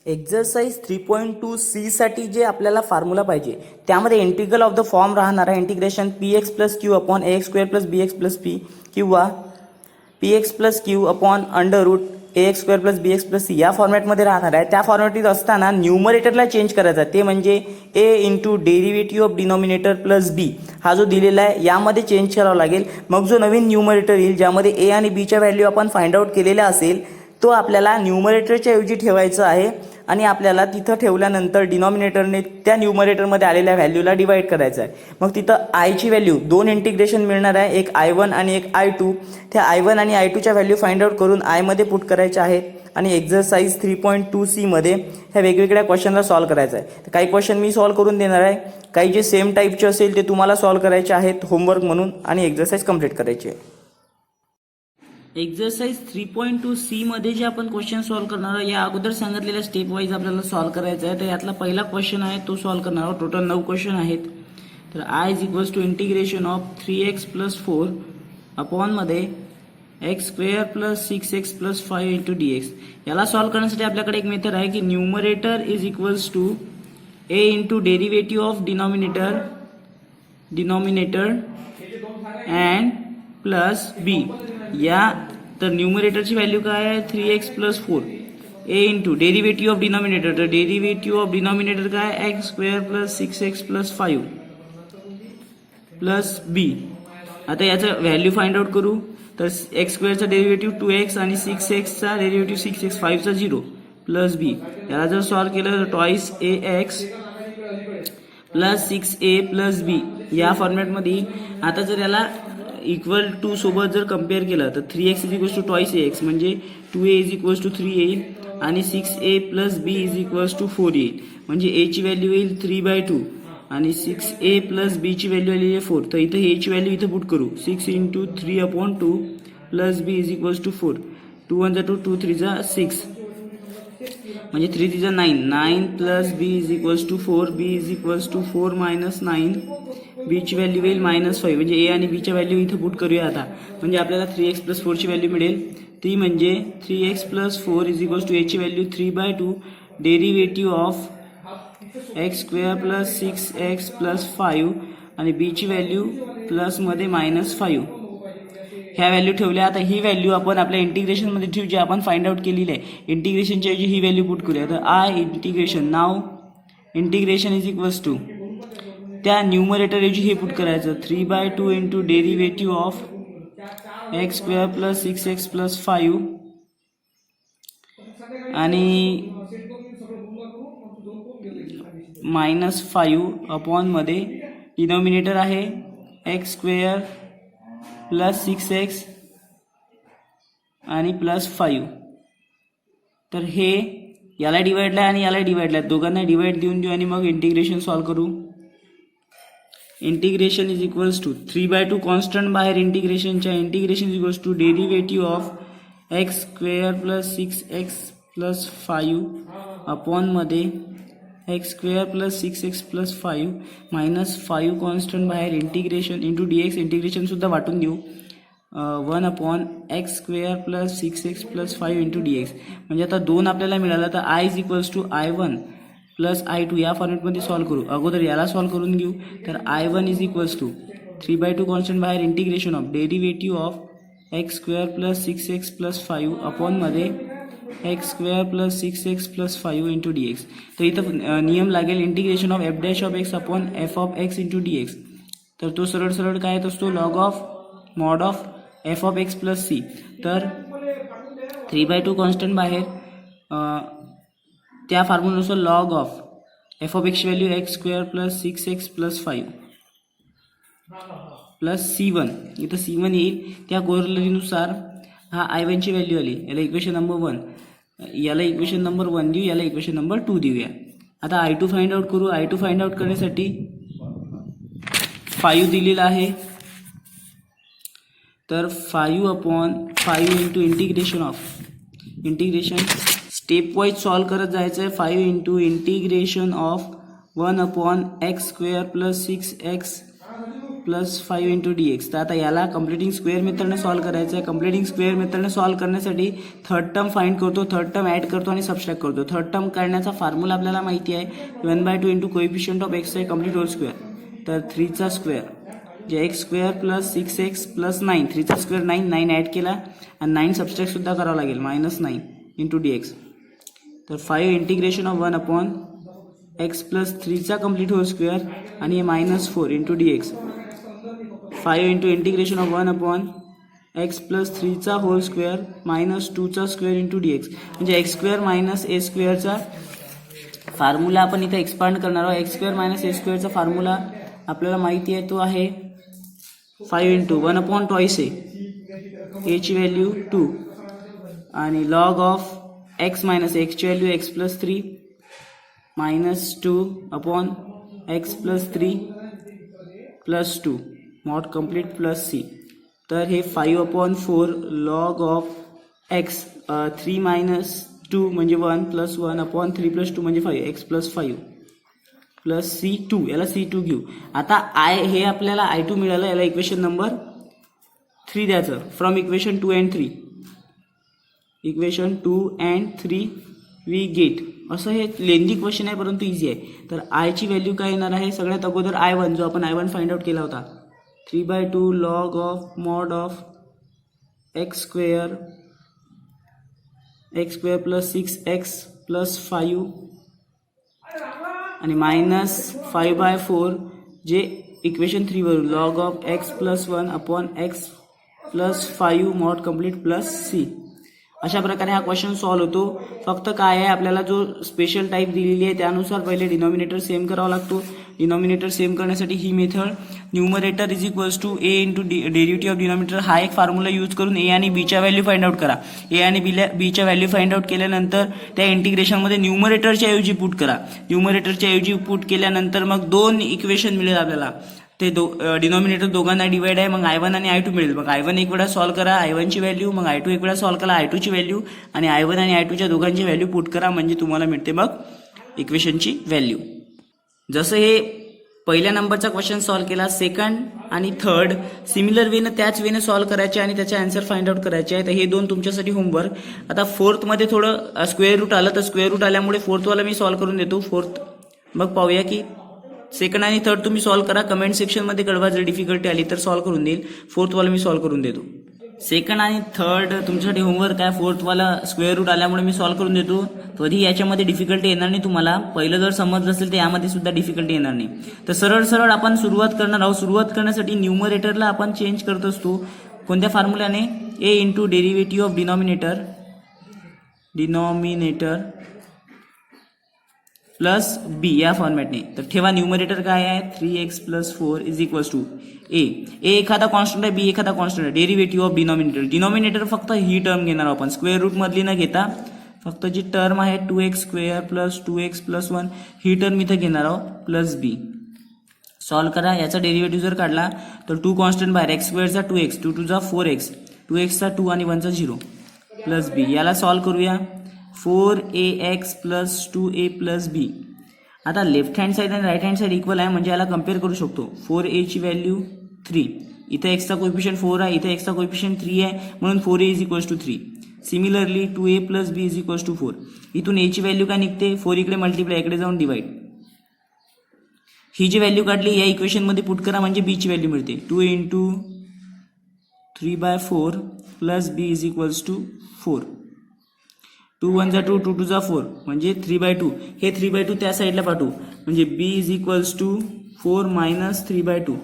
Exercise 3.2 C साठी जे आपल्याला फॉर्म्युला पाहिजे त्यामध्ये इंटिग्रल ऑफ द फॉर्म राहणार आहे integration p x plus q upon a x square plus b x plus p किंवा p x plus q upon under root a x square plus b x plus c या फॉर्मॅटमध्ये राहणार आहे. त्या फॉर्मॅटित असताना न्यूमरेटरला change करायचा ते म्हणजे a into derivative of denominator plus b हा जो दिलेला आहे यामध्ये चेंज करावा लागेल. मग जो नवीन न्यूमरेटर येईल ज्यामध्ये ए आणि बीच्या व्हॅल्यू आपण फाइंड आउट केलेल्या असेल तो आपल्याला न्यूमरेटरच्या ऐवजी ठेवायचा आहे आणि आपल्याला तिथं ठेवल्यानंतर डिनॉमिनेटरने त्या न्यूमरेटरमध्ये आलेल्या व्हॅल्यूला डिवाइड करायचं आहे. मग तिथं आयची व्हॅल्यू दोन इंटिग्रेशन मिळणार आहे, एक I1 आणि एक I2. त्या I1 आणि I2च्या व्हॅल्यू फाइंड आउट करून आयमध्ये पुट करायच्या आहेत आणि एक्झरसाइज 3.2 सी मध्ये ह्या वेगवेगळ्या क्वेश्चनला सॉल्व्ह करायचं आहे. तर काही क्वेश्चन मी सॉल्व्ह करून देणार आहे, काही जे सेम टाईपचे असेल ते तुम्हाला सॉल्व्ह करायचे आहेत होमवर्क म्हणून आणि एक्झरसाइज कंप्लीट करायची आहे. एक्झरसाइज 3.2 सी मध्ये जे आपण क्वेश्चन सॉल्व्ह करणार आहोत या अगोदर सांगितलेल्या स्टेप वाईज आपल्याला सॉल्व्ह करायचं आहे. तर यातला पहिला क्वेश्चन आहे तो सॉल्व्ह करणार आहोत. टोटल 9 क्वेश्चन आहेत. तर I is equals to integration of 3x plus 4 upon मध्ये x square plus 6x plus 5 into dx. याला सॉल्व्ह करण्यासाठी आपल्याकडे एक मेथड आहे की numerator is equals to a into derivative of denominator and plus b. या तर न्यूमरेटरची व्हॅल्यू काय आहे 3x plus 4 a into derivative of denominator. तर डेरिव्हेटिव्ह ऑफ डिनॉमिनेटर काय x square plus 6x plus 5 plus बी. आता याचं व्हॅल्यू फाइंड आउट करू. तर एक्स स्क्वेअरचा डेरिव्हेटिव्ह 2x आणि 6xचा डेरिव्हेटिव्ह 6x 5चा 0 प्लस बी. याला जर सॉल्व्ह केलं तर twice a x plus 6a plus b या फॉर्मॅटमध्ये. आता जर याला इक्वल टू सोबत जर कम्पेअर केलं तर 3x is equals to twice ax म्हणजे 2a इज इक्वल्स टू 3 येईल आणि 6a plus B is equals to 4 येईल. म्हणजे a ची व्हॅल्यू येईल 3/2 आणि 6a प्लस बी ची व्हॅल्यू आलेली आहे 4. तर इथं a ची व्हॅल्यू इथं पुट करू 6 into 3/2 plus B is equals to 4. 2 1 2 2 3 6 म्हणजे 3 3 9 9 plus B is equals to 4 B is equals to 4 minus 9 B ची व्हॅल्यू येईल -5. म्हणजे ए आणि बीच्या व्हॅल्यू इथं पुट करूया आता. म्हणजे आपल्याला 3x प्लस 4 ची व्हॅल्यू मिळेल ती म्हणजे 3x plus 4 is equals to a ची value 3/2 derivative of x square plus 6x plus 5 आणि बी ची व्हॅल्यू प्लस मध्ये -5. ह्या व्हॅल्यू ठेवल्या. आता ही व्हॅल्यू आपण आपल्या इंटिग्रेशन मध्ये ठेवू जी आपण फाइंड आउट केलेली आहे. इंटिग्रेशनच्या ऐवजी ही व्हॅल्यू पुट करूया. तर आय इंटिग्रेशन नाव इंटिग्रेशन इज इक्वल्स टू त्या न्यूमरेटर ऐवजी हे पुट करायचं 3/2 into derivative of x square plus 6x plus 5 आणि -5 अपॉन मध्ये डिनॉमिनेटर आहे एक्स स्क्वेअर प्लस 6x आणि प्लस 5. तर हे याला डिवाइडला आणि याला डिवाइडला दोघांना डिवाइड देऊन देऊ आणि मग इंटिग्रेशन सॉल्व्ह करू. Integration is equals to 3/2 constant बाहेर इंटिग्रेशनच्या integration is equals to derivative of x square plus 6x plus 5 upon मध्ये x square plus 6x plus 5 -5 constant बाहेर इंटिग्रेशन इंटू dx. इंटिग्रेशन सुद्धा वाटून देऊ 1 upon x square plus 6x plus 5 into dx. म्हणजे आता 2 आपल्याला मिळालं. तर I is equals to I1 plus I2 या फॉर्मॅटमध्ये सॉल्व्ह करू. अगोदर याला सॉल्व्ह करून घेऊ. तर I1 is equals to 3/2 constant बाहेर integration of derivative of x square plus 6x plus 5 upon मध्ये x square plus 6x plus 5 into dx. तर इथं नियम लागेल integration of f dash of x upon f of x into dx. तर तो सरळ सरळ काय येत असतो log of mod of f of x plus c. तर 3/2 कॉन्स्टंट बाहेर त्या फॉर्म्युलानुसार लॉग ऑफ एफ ऑफ एक्सची value x square plus 6x plus 5 plus C1. इथं C1 येईल. त्या कोरलेनुसार हा I1 ची व्हॅल्यू आली. याला इक्वेशन नंबर 1, याला इक्वेशन नंबर 1 देऊ, याला इक्वेशन नंबर 2 देऊया. आता I2 फाइंड आउट करू. I2 फाइंड आउट करण्यासाठी 5 दिलेला आहे. तर 5 upon 5 into integration step wise solve करत जायचं आहे. 5 into integration of 1 upon x square plus 6x plus 5 into D x. तर आता याला कम्प्लिटिंग स्क्वेअर मेथडने सॉल्व्ह करायचं आहे. कम्प्लिटिंग स्क्वेअर मेथडने सॉल्व्ह करण्यासाठी थर्ड टर्म फाइंड करतो, थर्ड टर्म ॲड करतो आणि सबस्ट्रॅक्ट करतो. थर्ड टर्म काढण्याचा फॉर्म्युला आपल्याला माहिती आहे 1/2 इंटू कोएफिशियंट ऑफ एक्स आहे कम्प्लीट होल स्क्वेअर. तर 3चा स्क्वेअर जे x square plus 6x plus 9, 3चा स्क्वेअर 9, 9 ॲड केला आणि 9 सबस्ट्रॅक्ट सुद्धा करावं लागेल -9 इंटू डी एक्स. तर 5 इंटिग्रेशन ऑफ 1/x प्लस 3चा कम्प्लीट होल स्क्वेअर आणि -4 into D x. 5 into integration of 1/x plus 3चा होल स्क्वेअर -2चा स्क्वेअर इंटू डी एक्स. म्हणजे एक्स स्क्वेअर मायनस ए स्क्वेअरचा फॉर्म्युला आपण इथे एक्सपांड करणार आहोत. एक्स स्क्वेअर मायनस ए स्क्वेअरचा फॉर्म्युला आपल्याला माहिती आहे, तो आहे 5 इंटू 1/2 ए ची व्हॅल्यू 2 आणि लॉग ऑफ एक्स मायनस एक्सची value x plus 3 -2/x plus 3 plus 2 mod complete plus C. तर हे 5/4 लॉग ऑफ एक्स 3 मायनस 2 म्हणजे 1 प्लस 1/3 प्लस 2 म्हणजे 5 एक्स प्लस 5 प्लस C2. याला C2 घेऊ. आता हे आपल्याला I2 मिळालं, याला इक्वेशन नंबर 3 द्यायचं from equation 2 and 3. Equation 2 and 3 we get. असं हे लेंदी क्वेश्चन आहे परंतु इझी आहे. तर आयची व्हॅल्यू काय येणार आहे, सगळ्यात अगोदर I1 जो आपण I1 फाइंड आउट केला होता 3/2 log of mod of x square plus 6x plus 5 आणि -5/4 जे इक्वेशन 3 वरून log of X plus 1/x plus 5 mod complete plus C. अशा प्रकारे हा क्वेश्चन सॉल्व्ह होतो. फक्त काय आहे, आपल्याला जो स्पेशल टाईप दिलेली आहे त्यानुसार पहिले डिनॉमिनेटर सेम करावा लागतो. डिनॉमिनेटर सेम करण्यासाठी ही method numerator is equals to a into derivative of denominator हा एक फॉर्म्युला यूज करून ए आणि बीच्या व्हॅल्यू फाइंड आउट करा. ए आणि बीच्या व्हॅल्यू फाइंड आउट केल्यानंतर त्या इंटिग्रेशनमध्ये न्यूमरेटरच्या ऐवजी पुट करा. न्यूमरेटरच्या ऐवजी पुट केल्यानंतर मग 2 इक्वेशन मिळेल आपल्याला. ते डिनॉमिनेटर दोघांना डिवाइड आहे, मग I1 आणि I2 मिळेल. मग I1 एक वेळा सॉल्व्ह करा I1 ची व्हॅल्यू, मग I2 एक वेळा सॉल्व्ह करा I2 ची व्हॅल्यू आणि I1 आणि I2 च्या दोघांची व्हॅल्यू पुट करा म्हणजे तुम्हाला मिळते मग इक्वेशनची व्हॅल्यू. जसं हे पहिल्या नंबरचा क्वेश्चन सॉल्व्ह केला, सेकंड आणि थर्ड सिमिलर वेनं त्याच वेनं सॉल्व्ह करायचे आणि त्याचे आन्सर फाइंड आउट करायचे आहे. तर हे 2 तुमच्यासाठी होमवर्क. आता फोर्थमध्ये थोडं स्क्वेअर रूट आलं, तर स्क्वेअर रूट आल्यामुळे फोर्थवाला मी सॉल्व्ह करून देतो. फोर्थ मग पाहूया की सेकंड आणि थर्ड तुम्ही सॉल्व्ह करा. कमेंट सेक्शनमध्ये कळवा जर डिफिकल्टी आली तर सॉल्व्ह करून देईल. फोर्थवाला मी सॉल्व्ह करून देतो. सेकंड आणि थर्ड तुमच्यासाठी होमवर्क आहे. फोर्थवाला स्क्वेअर रूट आल्यामुळे मी सॉल्व्ह करून देतो. तरी याच्यामध्ये डिफिकल्टी येणार नाही तुम्हाला. पहिलं जर समजलं असेल तर यामध्ये सुद्धा डिफिकल्टी येणार नाही. तर सरळ आपण सुरुवात करणार आहोत. सुरुवात करण्यासाठी न्यूमरेटरला आपण चेंज करत असतो कोणत्या फॉर्म्युल्याने, a into derivative of denominator plus b या फॉर्मॅटने. तर ठेवा न्यूमरेटर काय आहे 3x plus 4 is equals to a एखादा कॉन्स्टंट आहे, बी एखादा कॉन्स्टंट आहे. डेरिव्हेटिव्ह ऑफ डिनॉमिनेटर फक्त ही टर्म घेणार आहोत आपण, स्क्वेअर रूट मधली न घेता फक्त जी टर्म आहे 2x square plus 2x plus 1 ही टर्म इथे घेणार आहोत प्लस बी. सॉल्व्ह करा. याचा डेरिव्हेटिव्ह जर काढला तर 2 कॉन्स्टंट बाहेर, एक्स स्क्वेअरचा 2x, 2 2 जा 4x, 2xचा 2 आणि 1चा 0 प्लस बी. याला सॉल्व्ह करूया. 4ax प्लस 2a प्लस बी. आता लेफ्ट हँड साईड आणि राईट हँड साईड इक्वल आहे म्हणजे याला कम्पेअर करू शकतो. 4a ची व्हॅल्यू 3, इथे एक्सचा कोएफिशियंट 4 आहे, इथे एक्सचा कोएफिशियंट 3 आहे म्हणून 4a is equals to 3. Similarly 2a plus B is equals to 4. इथून a ची व्हॅल्यू काय निघते, 4 इकडे मल्टिप्लाय, इकडे जाऊन डिवाइड. ही जी व्हॅल्यू काढली या इक्वेशनमध्ये पुट करा म्हणजे b ची व्हॅल्यू मिळते 2 into 3/4 plus b is equals to 4. 2 1 जा 2, 2 2 जा 4 म्हणजे 3/2. हे 3/2 त्या साईडला पाठवू म्हणजे b is equals to 4 minus 3/2.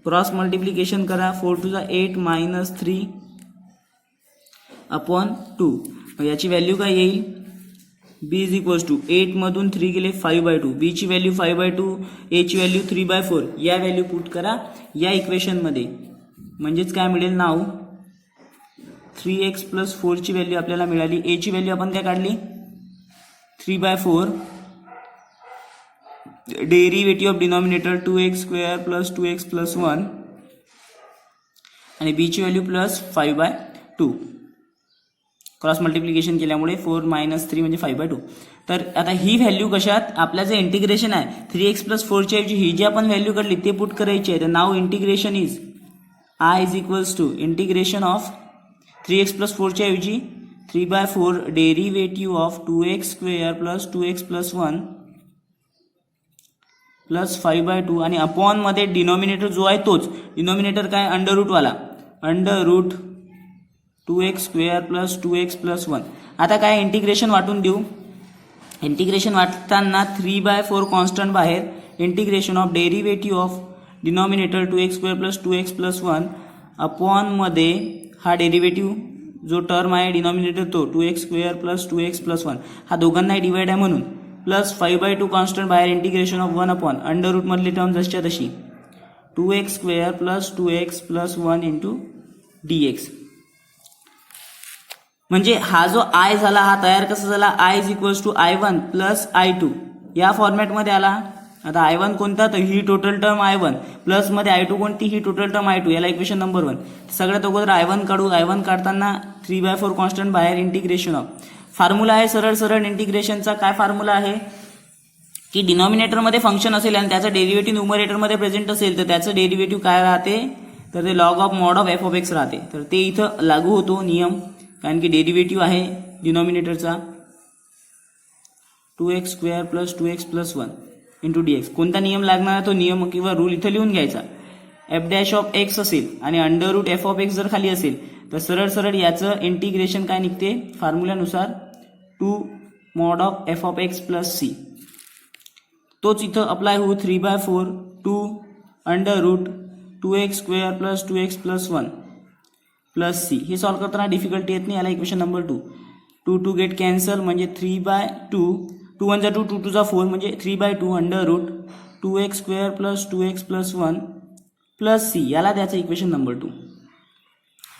Cross multiplication करा. 4 2 जा 8 मायनस 3/2. याची व्हॅल्यू काय येईल, b इज इक्वल्स टू 8 मधून 3 गेले 5/2. b ची व्हॅल्यू 5/2, a ची व्हॅल्यू 3/4. या व्हॅल्यू पुट करा या इक्वेशनमध्ये म्हणजेच काय मिळेल नाव 3x प्लस 4 ची व्हॅल्यू आपल्याला मिळाली. a ची व्हॅल्यू आपण काय काढली 3/4. Derivative of denominator 2x square plus 2x plus 1 आणि b ची व्हॅल्यू प्लस 5/2. क्रॉस मल्टिप्लिकेशन केल्यामुळे 4 - 3 म्हणजे 5/2. तर आता ही व्हॅल्यू कशात, आपलं जे इंटिग्रेशन आहे 3x + 4च्या ऐवजी ही जी आपण व्हॅल्यू काढली ते पुट करायची आहे. तर नाव integration is I is equals to integration of 3x + 4च्या ऐवजी 3/4 derivative of 2x² + 2x + 1 plus 5/2 आणि अपॉन मध्ये डिनॉमिनेटर जो आहे तोच. डिनॉमिनेटर काय, अंडररूटवाला, अंडररूट 2x² + 2x + 1. आता काय इंटिग्रेशन वाटून देऊ. इंटिग्रेशन वाटताना 3/4 कॉन्स्टंट बाहेर, integration of derivative of denominator 2x² + 2x + 1 upon मध्ये हा डेरिव्हेटिव्ह जो टर्म आहे डिनॉमिनेटर तो 2x² + 2x + 1 हा दोघांनाही डिवाइड आहे म्हणून, प्लस 5/2 कॉन्स्टंट बाहेर, इंटिग्रेशन ऑफ 1 अपॉन अंडररूट मधली टर्म जसच्या तशी 2x² + 2x + 1 इंटू dx. म्हणजे हा जो I झाला हा तयार कसा झाला, I is equals to I1 + I2 या फॉर्मॅटमध्ये आला. आता I1 कोणता, तर ही टोटल टर्म I1 प्लस मध्ये I2 कोणती, ही टोटल टर्म I2. याला इक्वेशन नंबर 1. सगळ्यात अगोदर I1 काढू. I1 काढताना 3/4 कॉन्स्टंट बाहेर, इंटिग्रेशन ऑफ, फॉर्म्युला आहे सरळ सरळ इंटिग्रेशनचा. काय फॉर्म्युला आहे की डिनॉमिनेटरमध्ये फंक्शन असेल आणि त्याचा डेरिव्हेटिव्ह न्यूमरेटरमध्ये प्रेझेंट असेल तर त्याचं डेरिव्हेटिव्ह काय राहते, तर ते log of mod of f(x) राहते. तर ते इथं लागू होतो नियम, कारण की डेरिव्हेटिव्ह आहे डिनॉमिनेटरचा 2x² + 2x + 1 इंटू dx. कोणता नियम लागणार, तो नियम किंवा रूल इथं लिहून घ्यायचा. f' असेल आणि अंडररूट f(x) जर खाली असेल तर सरळ सरळ याचं इंटिग्रेशन काय निघते फॉर्म्युल्यानुसार 2 mod of f(x) + c. तोच इथं अप्लाय होऊ 3/4 2 under root 2x² + 2x + 1 plus c. हे सॉल्व्ह करताना डिफिकल्टी येत नाही. याला इक्वेशन नंबर 2. 2 गेट कॅन्सल म्हणजे 3/2 2 1 2 2 2 4 म्हणजे 3/2 under root 2x² + 2x + 1 plus c. याला द्यायचं इक्वेशन नंबर 2.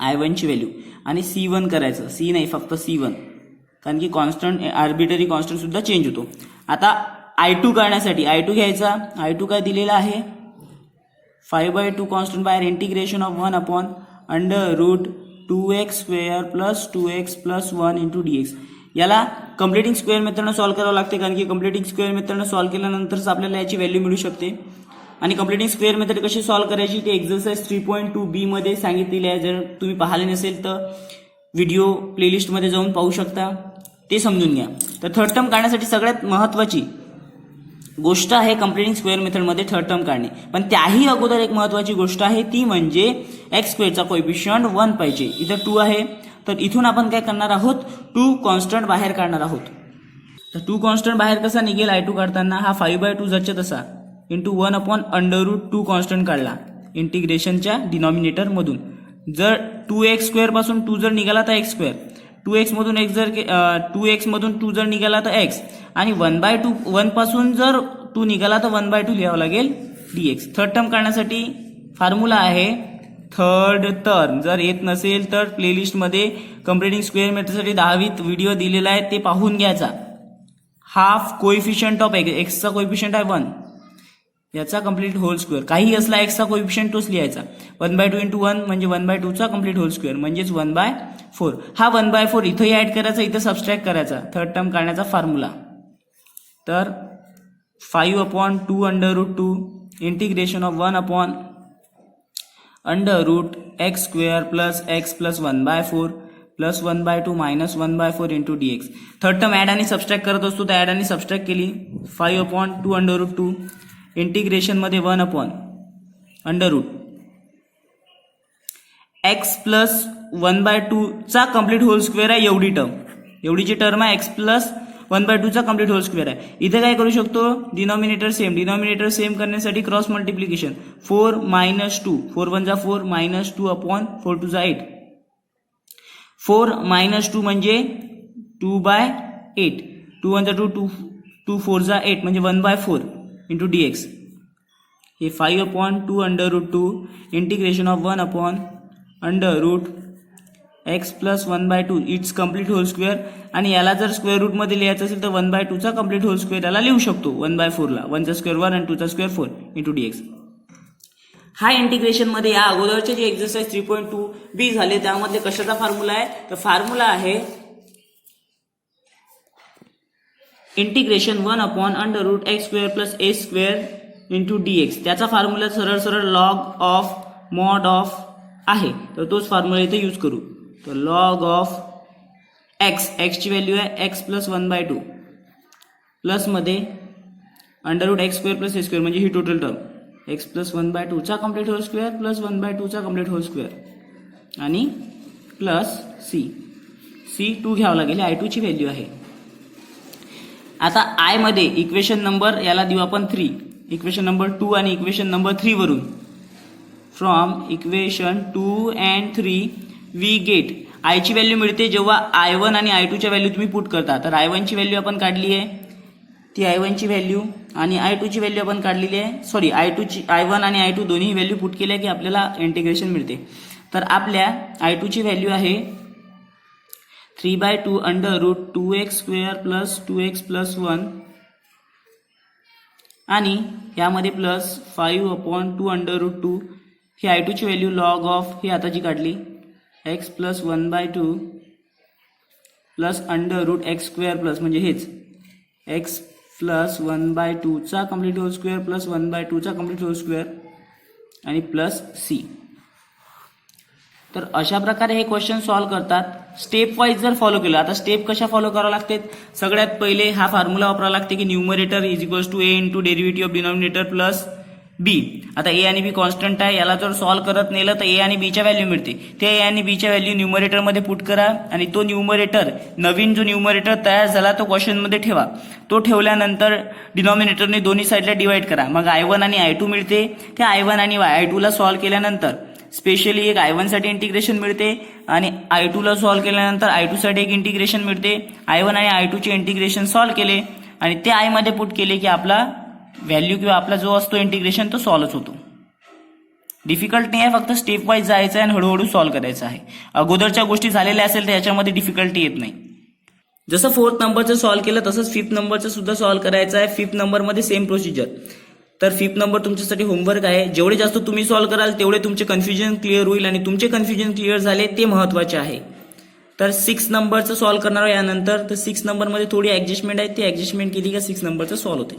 I1 ची व्हॅल्यू आणि C1 करायचं. C नाही फक्त C1, कारण की कॉन्स्टंट आर्बिटरी कॉन्स्टंट सुद्धा चेंज होतो. आता I2 काढण्यासाठी I2 घ्यायचा. I2 काय दिलेला आहे 5/2 कॉन्स्टंट बाहेर, integration of 1 upon under root 2x² + 2x + 1 into dx. याला कम्प्लिटिंग स्क्वेअर मेथडनं सॉल्व्ह करावं लागते, कारण की कम्प्लिटिंग स्क्वेअर मेथडनं सॉल्व्ह केल्यानंतरच आपल्याला याची व्हॅल्यू मिळू शकते. आणि कम्प्लिटिंग स्क्वेअर मेथड कशी सॉल्व्ह करायची ते एक्झरसाइज 3.2b मध्ये सांगितलेली आहे. जर तुम्ही पाहिले नसेल तर व्हिडिओ प्लेलिस्टमध्ये जाऊन पाहू शकता, ते समजून घ्या. तर थर्ड टर्म काढण्यासाठी सगळ्यात महत्त्वाची गोष्ट आहे कम्प्लिटिंग स्क्वेअर मेथडमध्ये थर्ड टर्म काढणे. पण त्याही अगोदर एक महत्त्वाची गोष्ट आहे, ती म्हणजे x² चा कोएफिशियंट 1 पाहिजे. इथं 2 आहे, तर इथून आपण काय करणार आहोत 2 कॉन्स्टंट बाहेर काढणार आहोत. तर 2 कॉन्स्टंट बाहेर कसा निघेल I2 काढताना, हा 5/2 जरच्या तसा इंटू 1 अपॉन अंडररूट 2 कॉन्स्टंट काढला इंटिग्रेशनच्या डिनॉमिनेटर मधून. जर 2x² पासून 2 जर निघाला तर x², 2x मधून x जर 2x मधून 2 जर निघाला तर x, आणि 1/2 1 पासून जर 2 निघाला तर 1/2 लिहावं लागेल dx. थर्ड टर्म काढण्यासाठी फॉर्म्युला आहे थर्ड टर्म. जर येत नसेल तर प्लेलिस्टमध्ये कम्प्लिटिंग स्क्वेअर मेथडसाठी 10वीत व्हिडिओ दिलेला आहे, ते पाहून घ्यायचा. हाफ कोएफिशियंट ऑफ x चा कोएफिशियंट आहे 1, याचा कम्प्लीट होल स्क्वेअर. काही असला x चा कोएफिशियंट तोच लिहायचा. 1/2 इंटू 1 म्हणजे 1/2 चा कम्प्लीट होल स्क्वेअर म्हणजेच 1/4. हा 1/4 इथंही ऍड करायचा, इथं सबस्ट्रॅक्ट करायचा. थर्ड टर्म काढण्याचा फॉर्म्युला तर 5/2 under root 2 integration of 1 upon under root x² + x + 1/4 plus 1/2 minus 1/4 into dx. Third term add आणि सबस्ट्रॅक्ट करत असतो, तर ऍड आणि सबस्ट्रॅक्ट केली. 5/2 अंडररूट 2 इंटिग्रेशन मध्ये 1 अपॉन अंडररूट x + 1/2 चा कम्प्लीट होल स्क्वेअर आहे. एवढी टर्म, एवढी जी टर्म आहे x + 1/2 चा कम्प्लीट होल स्क्वेअर आहे. इथे काय करू शकतो, डिनॉमिनेटर सेम करण्यासाठी क्रॉस मल्टिप्लिकेशन 4 - 2 4 1 4 -2 अपॉन 4 2 8. 4 - 2 म्हणजे 2/8. 2 1 2 2 4 8 म्हणजे 1/4 इंटू dx. हे 5/2 under root 2 integration of 1 upon under root x + 1/2 it's complete whole square. आणि याला जर स्क्वेअर रूट मध्ये लिहायचं असेल तर 1/2 चा कम्प्लीट होल स्क्वेअर याला लिहू शकतो 1/4 ला. 1 चा स्क्वेअर 1 आणि 2 चा स्क्वेअर 4 इंटू dx. हा इंटिग्रेशन मध्ये या अगोदरचे जे एक्झरसाइज 3.2b झाले त्यामध्ये कशाचा फॉर्म्युला आहे, तर फॉर्म्युला आहे integration 1/√x² + a² into dx. त्याचा फॉर्म्युला सरळ सरळ लॉग ऑफ मॉड ऑफ आहे, तर तोच फॉर्म्युला इथे यूज करू. तर लॉग ऑफ x ची व्हॅल्यू आहे x + 1/2 प्लस मध्ये √x² + a² म्हणजे ही टोटल टर्म x + 1/2 चा कंप्लीट होल स्क्वेअर प्लस 1/2 चा कंप्लीट होल स्क्वेअर आणि प्लस c 2 घ्यावं लागेल. i2 ची व्हॅल्यू आहे. आता आय मध्ये इक्वेशन नंबर याला देऊ आपण 3, इक्वेशन नंबर 2 आणि इक्वेशन नंबर 3 वरून from equation 2 and 3 we get I ची व्हॅल्यू मिळते जेव्हा i1 आणि i2 च्या व्हॅल्यू तुम्ही पुट करता. तर i1 ची व्हॅल्यू आपण काढली आहे, ती i1 ची व्हॅल्यू आणि i2 ची व्हॅल्यू आपण काढलेली आहे. सॉरी i1 आणि i2 दोन्ही व्हॅल्यू पुट केल्या की आपल्याला इंटिग्रेशन मिळते. तर आपल्या i2 ची व्हॅल्यू आहे 3/2 √2x² + 2x + 1 आणि यामध्ये प्लस 5/2 √2. ही i2 ची व्हॅल्यू लॉग ऑफ ही आता जी काढली x + 1/2 प्लस √x² प्लस म्हणजे हेच x + 1/2 चा कंप्लीट होल स्क्वेअर प्लस 1/2 चा कंप्लीट होल स्क्वेअर आणि प्लस c. तर अशा प्रकारे हे क्वेश्चन सॉल्व्ह करतात. स्टेप वाईज जर फॉलो केलं, आता स्टेप कशा फॉलो करावं लागते. सगळ्यात पहिले हा फॉर्म्युला वापरावा लागते की numerator = a × derivative of denominator plus b. आता a आणि b कॉन्स्टंट आहे, याला जर सॉल्व्ह करत नेलं तर a आणि b च्या व्हॅल्यू मिळते. ते a आणि b च्या व्हॅल्यू न्यूमरेटर मध्ये पुट करा आणि तो न्यूमरेटर नवीन जो न्यूमरेटर तयार झाला तो क्वेश्चन मध्ये ठेवा. तो ठेवल्यानंतर डिनॉमिनेटरने दोन्ही साईडला डिवाइड करा, मग i1 आणि i2 मिळते. त्या i1 आणि i2 ला सॉल्व्ह केल्यानंतर स्पेशली एक i1 साठी इंटिग्रेशन मिळते आणि i2 ला सॉल्व्ह केल्यानंतर i2 साठी एक इंटिग्रेशन मिळते. i1 आणि i2 चे इंटिग्रेशन सॉल्व्ह केले आणि ते i मध्ये पुट केले की आपला व्हॅल्यू किंवा आपला जो असतो इंटिग्रेशन तो सॉल्व्ह होतो. डिफिकल्ट नाही आहे, फक्त स्टेप वाईज जायचं आहे आणि हळूहळू सॉल्व्ह करायचं आहे. अगोदरच्या गोष्टी झालेल्या असेल तर याच्यामध्ये डिफिकल्टी येत नाही. जसं 4th नंबरचं सॉल्व्ह केलं तसंच 5th नंबरचं सुद्धा सॉल्व्ह करायचं आहे. 5th नंबरमध्ये सेम प्रोसिजर. तर 5th नंबर तुमच्यासाठी होमवर्क आहे. जेवढे जास्त तुम्ही सॉल्व्ह कराल तेवढे तुमचे कन्फ्युजन क्लिअर होईल आणि तुमचे कन्फ्युजन क्लिअर झाले ते महत्वाचे आहे. तर 6 नंबरचं सॉल्व्ह करणार यानंतर. तर 6 नंबरमध्ये थोडी ऍडजस्टमेंट आहे, ती ऍडजस्टमेंट केली का 6 नंबरचं सॉल्व्ह होते.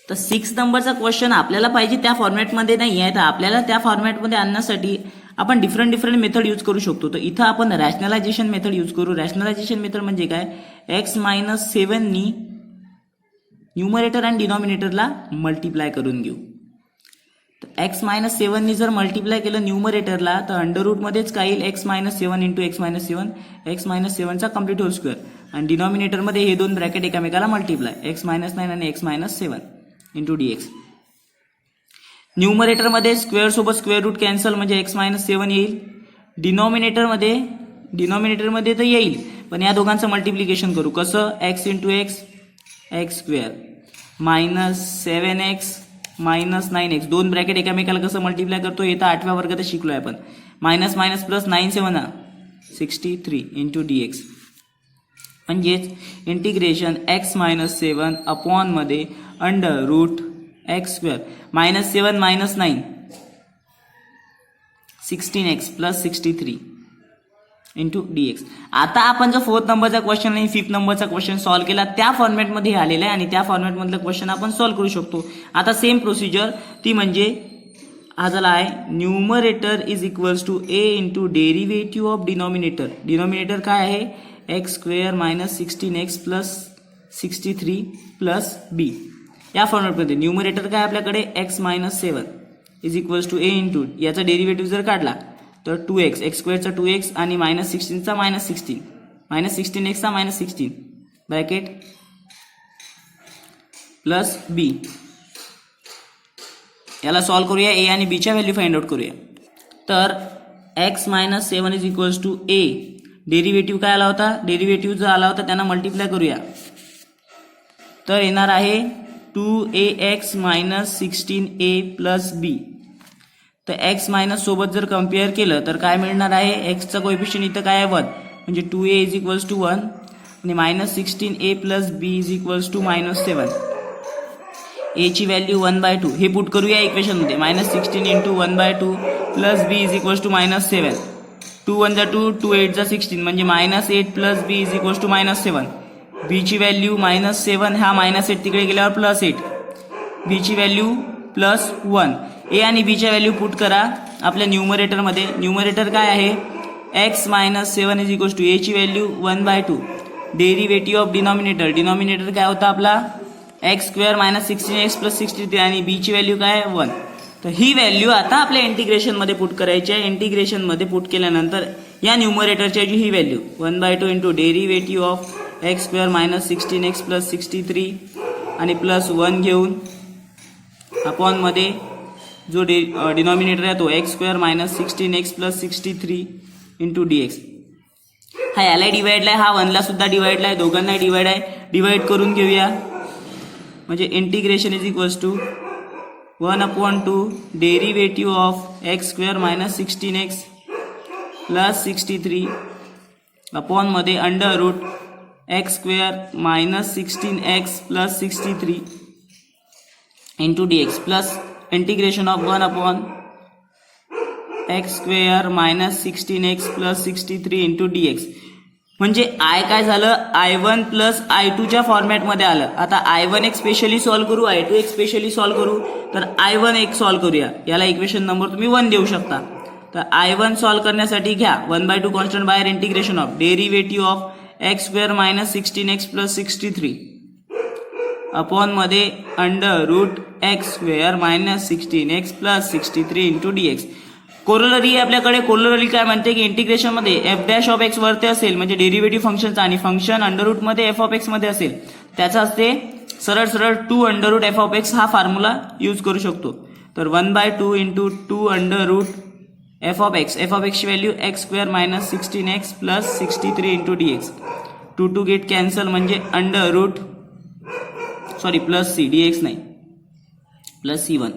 तर 6 नंबरचा क्वेश्चन आपल्याला पाहिजे त्या फॉर्मॅटमध्ये नाही आहे, तर आपल्याला त्या फॉर्मॅटमध्ये आणण्यासाठी आपण डिफरंट मेथड यूज करू शकतो. तर इथं आपण रॅशनलायझेशन मेथड यूज करू. रॅशनलायझेशन मेथड म्हणजे काय, x - 7 नी न्यूमरेटर आणि डिनॉमिनेटरला मल्टिप्लाय करून घेऊ. तर x - 7 नी जर मल्टिप्लाय केलं न्यूमरेटरला तर अंडर मध्येच काय येईल, x - 7 × x - 7 x - 7 चा कंप्लीट होल स्क्वेअर आणि डिनॉमिनेटरमध्ये हे दोन ब्रॅकेट एकामेकाला मल्टिप्लाय x - 9 आणि x - 7 × dx. न्यूमरेटरमध्ये स्क्वेअर सोबत स्क्वेअर रूट कॅन्सल म्हणजे x - 7 येईल. डिनॉमिनेटरमध्ये तर येईल पण या दोघांचं मल्टिप्लिकेशन करू. कसं, x × x² -7x -9x दोन ब्रॅकेट एकामेकाला कसं मल्टिप्लाय करतो हे तर 8व्या वर्गात शिकलोय आपण. मायनस मायनस प्लस 9 7 63 × dx म्हणजेच इंटिग्रेशन x - 7 अपॉन मध्ये √x² -7 - 9 16x + 63 × dx. आता आपण जो 4th नंबरचा क्वेश्चन आणि 5th नंबरचा क्वेश्चन सॉल्व्ह केला त्या फॉर्मॅटमध्ये आलेला आहे आणि त्या फॉर्मॅटमधलं क्वेश्चन आपण सॉल्व्ह करू शकतो. आता सेम प्रोसिजर, ती म्हणजे हा झाला आहे numerator = a × derivative of denominator. Denominator काय आहे, x² - 16x + 63 + b. या फॉर्मॅटमध्ये न्यूमरेटर काय आपल्याकडे x - 7 = a × याचा डेरिव्हेटिव्ह जर काढला तर 2x x² चा 2x आणि -16 चा -16 -16x चा -16 ब्रॅकेट प्लस b. याला सॉल्व्ह करूया, a आणि b च्या व्हॅल्यू फाइंड आउट करूया. तर x - 7 = a. डेरिव्हेटिव्ह काय आला होता, डेरिव्हेटिव्ह जो आला होता त्यांना मल्टिप्लाय करूया. तर येणार आहे 2ax - 16a + b. तर x मायनस सोबत जर कम्पेअर केलं तर काय मिळणार आहे, x चा कोएफिशियंट इथं काय आहे 1 म्हणजे 2a = 1 आणि -16a + b = -7. a ची व्हॅल्यू 1/2 हे पुट करूया इक्वेशन मध्ये. -16 × 1/2 + b -7. 2 1 2 2 8 16 म्हणजे -8 + b = -7. बीची व्हॅल्यू -7, हा -8 तिकडे गेल्यावर +8, बीची व्हॅल्यू +1. ए आणि बीच्या व्हॅल्यू पुट करा आपल्या न्यूमरेटरमध्ये. न्यूमरेटर काय आहे, x - 7 इज इक्वल्स टू एची व्हॅल्यू 1/2. डेरिव्हेटिव्ह ऑफ डिनॉमिनेटर काय होता आपला, x² - 16x + 63 आणि बीची व्हॅल्यू काय 1. तर ही व्हॅल्यू आता आपल्या इंटिग्रेशनमध्ये पुट करायची आहे. इंटिग्रेशनमध्ये पुट केल्यानंतर या न्यूमरेटरची ही value 1/2 into derivative of x² - 16x + 63 आणि +1 घेऊन अपॉनमध्ये जो डिनॉमिनेटर आहे तो x² - 16x + 63 इंटू dx. हा याला डिवाइडला आहे, हा 1ला सुद्धा डिवाइडला आहे, दोघांना डिवाइड आहे. डिवाइड करून घेऊया म्हणजे integration is equals to 1/2 derivative of x² - 16x + 63 अपॉनमध्ये under root x² - 16x + 63 into dx plus integration of 1/x² - 16x + 63 into dx. म्हणजे आय काय झालं, I1 + I2 च्या फॉर्मॅटमध्ये आलं. आता I1 एक स्पेशली सॉल्व्ह करू, I2 एक स्पेशली सॉल्व्ह करू. तर I1 एक सॉल्व्ह करूया, याला इक्वेशन नंबर तुम्ही 1 देऊ शकता. तर I1 सॉल्व्ह करण्यासाठी घ्या 1/2 कॉन्स्टंट बाहेर, integration of derivative of x² - 16x + 63 अपॉनमध्ये under root x² - 16x + 63 into dx. Corollary आपल्याकडे, कोरोलरी काय म्हणते की इंटिग्रेशनमध्ये f' वरती असेल म्हणजे डेरिव्हेटिव्ह फंक्शनचा आणि फंक्शन अंडररूटमध्ये f मध्ये असेल त्याचा असते सरळ 2√f हा फॉर्म्युला यूज करू शकतो. तर 1/2 इंटू 2√f ची value x² - 16x + 63 into dx. 2 get cancel म्हणजे प्लस c, dx नाही plus c1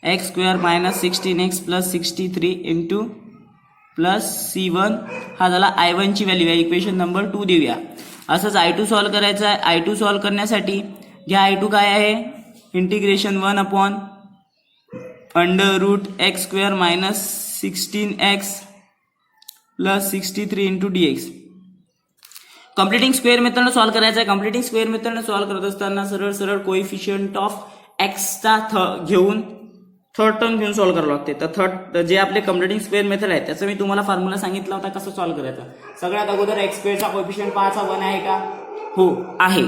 x² - 16x + 63 into plus c1. हा झाला I1 ची व्हॅल्यू आहे, इक्वेशन नंबर 2 देऊया. असंच I2 सॉल्व्ह करायचं आहे. I2 सॉल्व्ह करण्यासाठी घ्या I2 काय आहे, integration 1/√x² - 16x + 63 into dx. Completing square मेथडने सॉल्व्ह करायचं आहे. कम्प्लिटिंग स्क्वेअर मेथडने सॉल्व्ह करत असताना सरळ कोएफिशियंट ऑफ एक्सचा घेऊन थर्ड टर्म घेऊन सॉल्व्ह करावं लागते. तर थर्ड जे आपले कम्प्लिटिंग स्क्वेअर मेथड आहे त्याचा मी तुम्हाला फॉर्म्युला सांगितला होता कसं सॉल्व्ह करायचा. सगळ्यात अगोदर x² चा कोएफिशियंट 5 1 आहे का, हो आहे.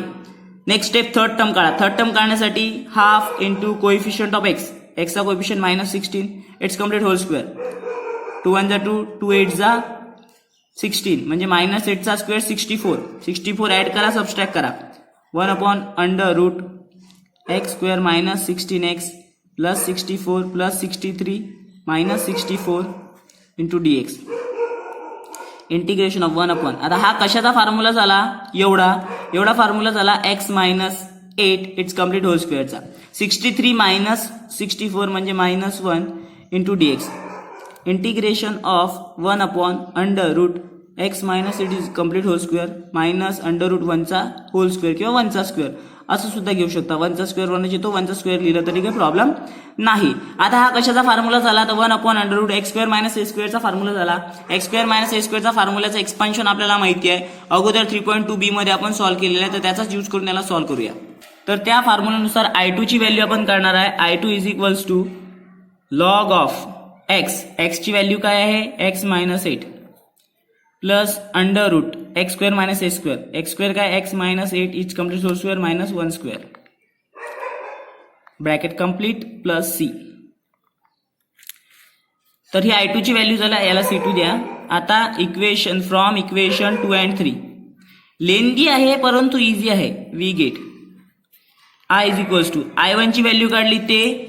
नेक्स्ट स्टेप थर्ड टर्म काढा. थर्ड टर्म काढण्यासाठी half into coefficient of x चा coefficient -16 it's complete whole square. 2 1 जा 2, 2 8 जा 16 म्हणजे -8 चा स्क्वेअर 64 ऍड करा, सबट्रॅक्ट करा. 1/√x² - 16x + 64 + 63 -64 into dx. Integration of 1/, आता हा कशाचा फॉर्म्युला झाला, एवढा फॉर्म्युला झाला x - 8 इट्स कम्प्लीट होल स्क्वेअरचा. 63 - 64 म्हणजे -1 into dx. Integration of 1/√x - 8 is complete whole square -√1चा होल स्क्वेअर किंवा 1चा स्क्वेअर असं सुद्धा घेऊ शकता. 1चा स्क्वेअर 1 तो 1चा स्क्वेअर लिहिलं तरी काही प्रॉब्लेम नाही. आता हा कशाचा फॉर्म्युला झाला, तर 1/√x² - a² चा फॉर्म्युला झाला. x² - a² चा फॉर्म्युल्याचं एक्सपान्शन आपल्याला माहिती आहे, अगोदर 3.2b मध्ये आपण सॉल्व्ह केलेलं आहे, तर त्याचाच यूज करून याला सॉल्व्ह करूया. तर त्या फॉर्म्युल्यानुसार I2 ची व्हॅल्यू आपण करणार आहे. I2 is equals to log of x ची व्हॅल्यू काय आहे, x - 8 plus under root x² - a². x² काय x - 8 is complete whole square -1² bracket complete plus c. तर ही I2 ची व्हॅल्यू झाला, याला c2 द्या. आता equation from equation 2 and 3 lengthy आहे परंतु इझी आहे. We get I is equals to I1 ची व्हॅल्यू काढली ते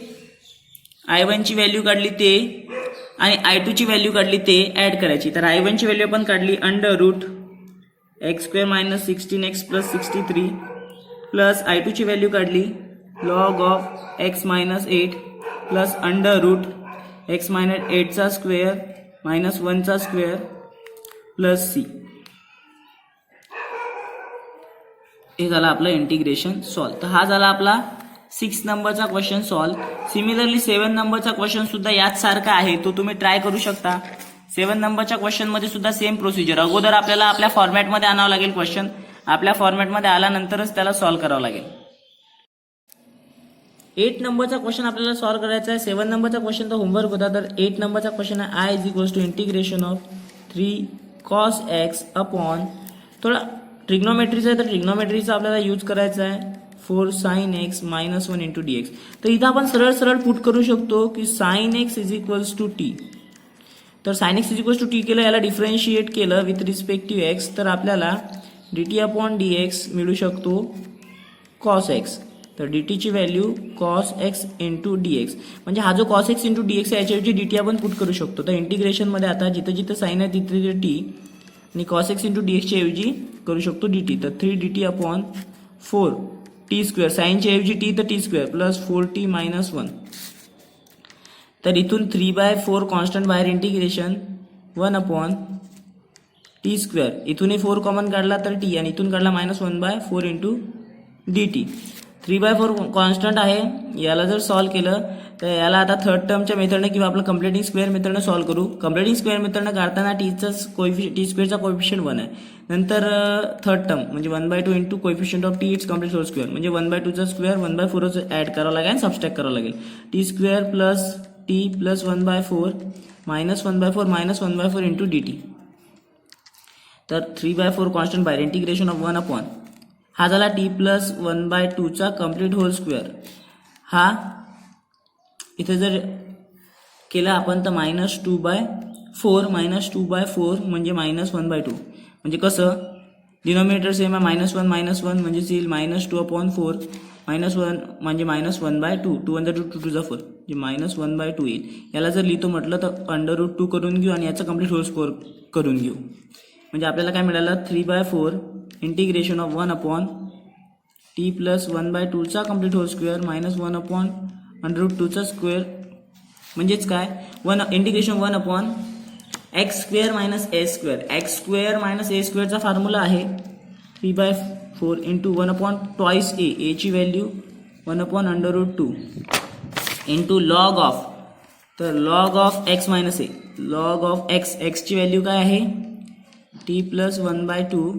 आणि I2 ची व्हॅल्यू काढली ते ऍड करायची. तर I1 ची व्हॅल्यू आपण काढली अंडर√x² - 16x + 63 प्लस I2 ची व्हॅल्यू काढली लॉग ऑफ x - 8 प्लस अंडर√x - 8 चा स्क्वेअर -1 चा स्क्वेअर प्लस c. हे झालं आपलं इंटिग्रेशन सॉल्व्ह. तर हा झाला आपला 6 नंबरचा क्वेश्चन सॉल्व्ह. सिमिलरली 7 नंबरचा क्वेश्चन सुद्धा याच सारखा आहे, तो तुम्ही ट्राय करू शकता. 7 नंबरच्या क्वेश्चन मध्ये सुद्धा सेम प्रोसिजर. अगोदर आपल्याला आपल्या फॉर्मॅटमध्ये आणावं लागेल क्वेश्चन आपल्या फॉर्मॅटमध्ये आल्यानंतरच त्याला सॉल्व्ह करावं लागेल. 8 नंबरचा क्वेश्चन आपल्याला सॉल्व्ह करायचा आहे. 7 नंबरचा क्वेश्चन तर होमवर्क होता. तर 8 नंबरचा क्वेश्चन आहे I is equals to integration of 3 cos x upon, थोडा ट्रिग्नोमेट्रीचा आहे तर ट्रिग्नोमेट्रीचा आपल्याला यूज करायचा आहे 4 sin x minus 1 into dx. तर इथं आपण सरळ सरळ पुट करू शकतो की sin x is equals to T. तर sin x is equals to T केलं, याला डिफरन्शिएट केलं विथ रिस्पेक्ट टू x, तर आपल्याला dt अपॉन dx मिळू शकतो cos x. तर dt ची value cos x into dx, म्हणजे हा जो cos x इंटू dx आहे याच्याऐवजी dt आपण पुट करू शकतो. तर इंटिग्रेशनमध्ये आता जिथं जिथं साइन आहे तिथे तिथे t आणि cos x इंटू dx च्या ऐवजी करू शकतो dt. तर 3 dt अपॉन 4 टी स्क्वेअर, साईनच्या ऐवजी टी तर T square plus 4t minus 1. तर इथून 3/4 कॉन्स्टंट बाहेर इंटिग्रेशन 1 अपॉन टी स्क्वेअर, इथूनही 4 कॉमन काढला तर टी आणि इथून काढला मायनस 1/4 इंटू dt. 3/4 कॉन्स्टंट आहे, याला जर सॉल्व्ह केलं तर याला आता थर्ड टर्मच्या मेथडने किंवा आपलं कम्प्लिटिंग स्क्वेअर मेथडने सॉल्व्ह करू. कम्प्लिटिंग स्क्वेअर मेथडने काढताना टी स्क्वेअरचा कोएफिशियंट 1 आहे. नंतर थर्ड टर्म म्हणजे 1/2 into coefficient of T it's complete whole square, म्हणजे 1/2 चा स्क्वेअर 1/4 ऍड करावं लागेल आणि सबस्ट्रॅक्ट करावं लागेल. T square plus T plus 1/4 minus 1/4 minus 1/4 into dt. तर 3/4 कॉन्स्टंट बाहेर इंटिग्रेशन ऑफ 1 अपॉन हा झाला टी प्लस 1/2 चा कम्प्लीट होल स्क्वेअर. हा इथे जर केला आपण तर मायनस 2/4 मायनस 2/4 म्हणजे मायनस 1/2, म्हणजे कसं डिनॉमिनेटर सेम आहे -1 -1 म्हणजे येईल -2/4 -1 म्हणजे -1/2 2 × 2 2 4 म्हणजे -1/2 येईल. याला जर लिहितो म्हटलं तर √2 करून घेऊ आणि याचा कम्प्लीट होल स्क्वेअर करून घेऊ, म्हणजे आपल्याला काय मिळालं 3/4 integration of 1 upon T plus 1/2 चा complete whole square minus 1 upon √2 चा स्क्वेअर, म्हणजेच काय 1 integration 1 upon x square minus a square. X square minus a स्क्वेअरचा फॉर्म्युला आहे 3/4 इंटू 1 अपॉन ट्वाइस ए ची value 1 upon √2 into log of, तर log of x minus a, log of x ची value काय आहे टी प्लस 1/2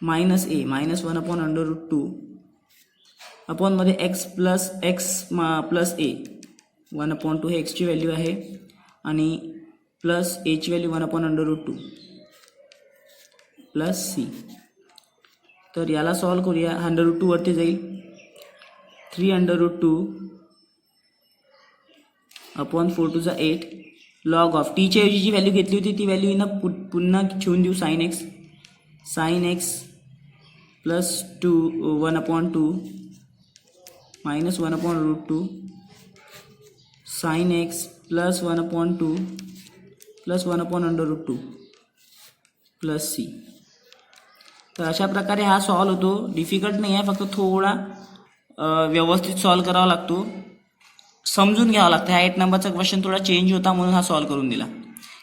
मायनस ए minus 1 upon √2 upon मध्ये x plus ए 1 upon 2 हे एक्सची value आहे आणि प्लस ए ची व्हॅल्यू 1 अपॉन √2 प्लस सी. तर याला सॉल्व्ह करूया. 1√2 वरती जाईल 3√2 अपॉन 4 टू 8 लॉग ऑफ टीच्या ऐवजी जी व्हॅल्यू घेतली होती ती व्हॅल्यू ना पुन्हा ठेवून देऊ sine X plus 1 upon 2 minus 1 upon √2 sine X plus 1 upon 2 plus 1 upon √2 plus C. तर अशा प्रकारे हा सॉल्व्ह होतो. डिफिकल्ट नाही आहे, फक्त थोडा व्यवस्थित सॉल्व्ह करावा लागतो, समजून घ्यावं लागतं. हा 8 नंबरचा क्वेश्चन थोडा चेंज होता म्हणून हा सॉल्व्ह करून दिला.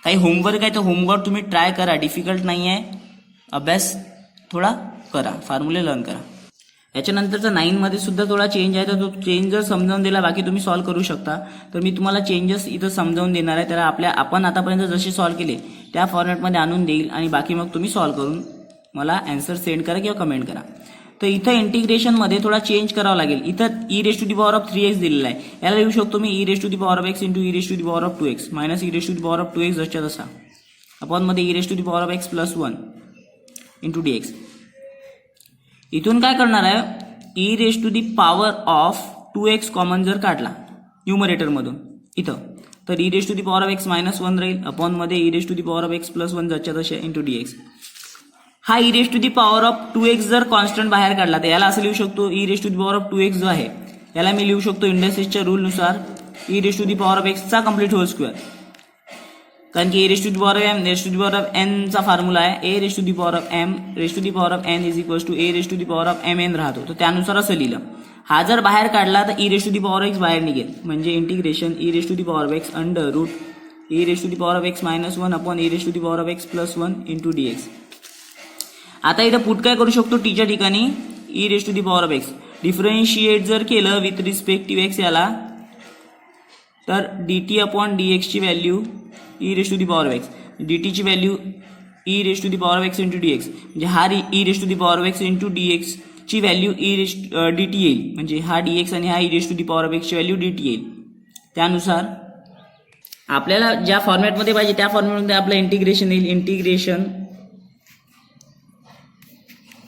काही होमवर्क आहे तर होमवर्क तुम्ही ट्राय करा, डिफिकल्ट नाही आहे, अभ्यास थोडा करा, फॉर्म्युले लर्न करा. याच्यानंतरचा 9 मध्ये सुद्धा थोडा चेंज आहे, तर तो चेंज जर समजावून दिला बाकी तुम्ही सॉल्व्ह करू शकता. तर मी तुम्हाला चेंजेस इथं समजावून देणार आहे, त्याला आपण आतापर्यंत जसे सॉल्व्ह केले त्या फॉर्मॅटमध्ये आणून देईल आणि बाकी मग तुम्ही सॉल्व्ह करून मला आन्सर सेंड करा किंवा कमेंट करा. तर इथं इंटिग्रेशनमध्ये थोडा चेंज करावा लागेल. इथं e⁻³ दिलेला आहे, याला लिहू शकतो मी e⁻x into e⁻²x minus e⁻²x जसच्या तसा अपॉन मध्ये e⁻x प्लस 1 इंटू dx. इथून काय करणार आहे e⁻²x कॉमन जर काढला न्यूमरेटरमधून इथं तर e⁻x मायनस 1 राहील अपॉन मध्ये e⁻x प्लस 1 जसच्या तशा इंटू dx. हा e⁻² जर कॉन्स्टंट बाहेर काढला तर याला असं लिहू शकतो e⁻² जो आहे याला मी लिहू शकतो इंडसेसच्या रूलनुसार e⁻x चा कम्प्लीट होल स्क्वेअर, कारण की e⁻n चा फॉर्म्युला आहे a⁻n is equals to a⁻mn राहतो, तर त्यानुसार असं लिहिलं. हा जर बाहेर काढला तर e⁻x बाहेर निघेल, म्हणजे integration e⁻x under root e⁻x minus 1 upon e⁻x plus 1 into dx. आता इथं पुट काय करू शकतो टीच्या ठिकाणी e⁻x डिफरन्शिएट जर केलं विथ रिस्पेक्ट टू x याला तर dt अपॉन dx ची व्हॅल्यू e⁻x dt ची value e raise to the power of x into D x, म्हणजे हा e raise to the power of x into D x ची value d t येईल, म्हणजे हा डी एक्स आणि हा e raise to the power of एक्सची value d t येईल. त्यानुसार आपल्याला ज्या फॉर्मॅटमध्ये पाहिजे त्या फॉर्मॅटमध्ये आपलं इंटिग्रेशन येईल. Integration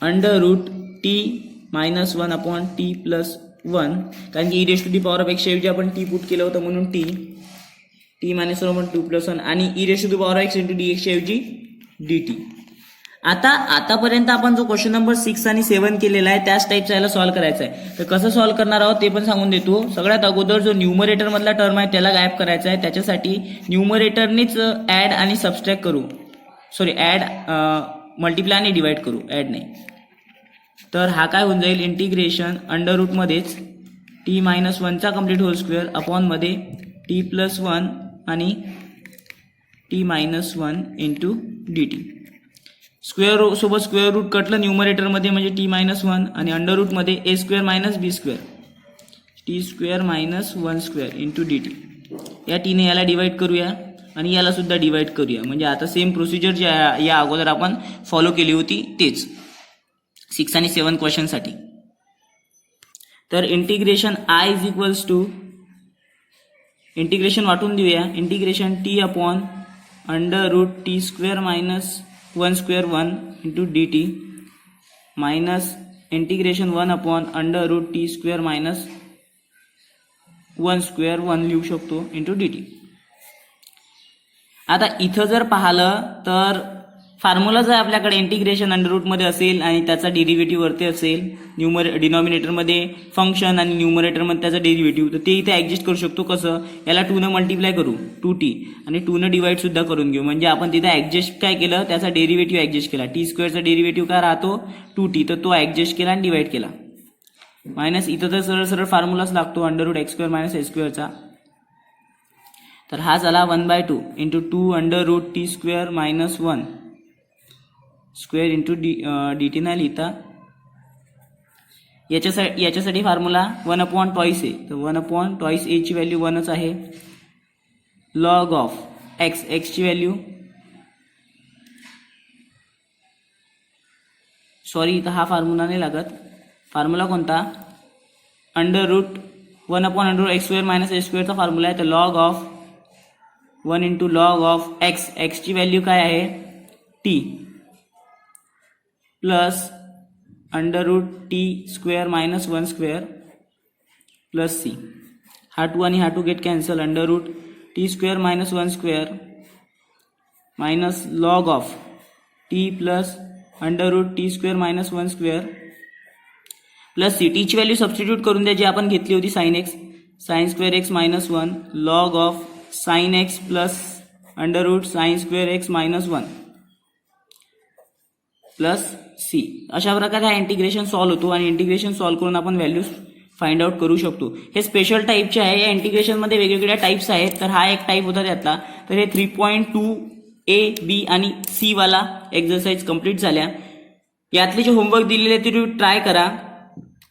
under root T minus 1 upon T plus 1, कारण की E raise to the power of X ऐवजी आपण टी पुट केलं होतं म्हणून टी मायनस 1 अपॉन 2 प्लस 1 आणि E raise to the power of x into D X ऐवजी D T. आतापर्यंत आपण जो क्वेश्चन नंबर 6 आणि 7 केलेला आहे त्याच टाईपचा याला सॉल्व्ह करायचा आहे. तर कसं सॉल्व्ह करणार आहोत ते पण सांगून देतो. सगळ्यात अगोदर जो न्यूमरेटर मधला टर्म आहे त्याला गायब करायचा आहे. त्याच्यासाठी न्यूमरेटरनीच ऍड आणि सबस्ट्रॅक्ट करू, ऍड मल्टिप्लाय आणि डिवाइड करू, ऍड नाही. तर हा काय होऊन जाईल, इंटिग्रेशन अंडर रूटमध्येच टी मायनस 1चा कम्प्लीट होल स्क्वेअर अपॉन मध्ये टी प्लस 1 आणि t minus 1 into D t. Square सोबत स्क्वेअर रूट कटलं न्यूमरेटरमध्ये म्हणजे टी मायनस 1 आणि अंडर रूटमध्ये a square minus b square t square minus 1 square into D t. या टीने याला डिवाइड करूया आणि याला सुद्धा डिवाइड करूया, म्हणजे आता सेम प्रोसिजर ज्या या अगोदर आपण फॉलो केली होती तेच 6 आणि 7 क्वेश्चनसाठी. तर integration I is equals to, integration वाटून देऊया, integration T upon under root T square minus 1 square 1 into D T minus integration 1 upon under root T square minus 1 square 1 लिहू शकतो इंटू डी टी. आता इथं जर पाहिलं तर फॉर्म्युला जर आपल्याकडे इंटिग्रेशन अंडर रूटमध्ये असेल आणि त्याचा डेरिव्हेटिव्ह वरती असेल, डिनॉमिनेटरमध्ये फंक्शन आणि न्यूमरेटरमध्ये त्याचा डेरिव्हेटिव्ह, तर ते इथे ऍडजस्ट करू शकतो. कसं, याला 2 न मल्टिप्लाय करू 2t आणि 2 न डिवाइड सुद्धा करून घेऊ, म्हणजे आपण तिथे ऍडजस्ट काय केलं, त्याचा डेरिव्हेटिव्ह ऍडजस्ट केला. टी स्क्वेअरचा डेरिव्हेटिव्ह काय राहतो 2t, तर तो ऍडजस्ट केला आणि डिवाइड केला. मायनस इथं तर सरळ सरळ फॉर्म्युलाच लागतो under root x square minus a स्क्वेअरचा. तर हा झाला 1/2 into 2 under root T square minus 1 square into D t नाही लिहिता. याच्यासाठी फॉर्म्युला 1 अपॉन टॉईस ए, तर 1 अपॉन टॉईस ए ची व्हॅल्यू 1च आहे. लॉग ऑफ एक्स ची व्हॅल्यू, इथं हा फॉर्म्युला नाही लागत. फॉर्म्युला कोणता, under root 1 upon under root x square minus a स्क्वेअरचा फॉर्म्युला आहे. तर log of 1 into log of x ची व्हॅल्यू काय आहे t plus under root T square minus 1 square plus c. हा 2 आणि हा 2 get cancel. Under root T square minus 1 square minus log of T plus under root T square minus 1 square plus C. टीची value substitute करून द्या जी आपण घेतली होती sine X, sine square X minus 1 log of sine X plus under root sine square X minus 1 plus C. अशा प्रकारे हा इंटिग्रेशन सॉल्व्ह होतो आणि इंटिग्रेशन सॉल्व्ह करून आपण व्हॅल्यूज फाइंड आउट करू शकतो. हे स्पेशल टाईपचे आहे. या इंटिग्रेशनमध्ये वेगवेगळ्या टाईप्स आहेत. तर हा एक टाईप होता त्यातला. तर हे 3.2 A, B आणि C वाला एक्सरसाइज कंप्लीट झाल्या. यातले जे होमवर्क दिलेले ते तुम्ही ट्राय करा.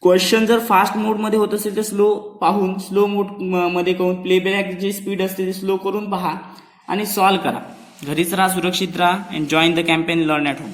क्वेश्चन जर फास्ट मोडमध्ये होत असेल तर स्लो पाहून, स्लो मोडमध्ये करून प्लेबॅक जी स्पीड असते ते स्लो करून पहा आणि सॉल्व्ह करा. घरीच राहा, सुरक्षित राहा, and join the campaign learn at home.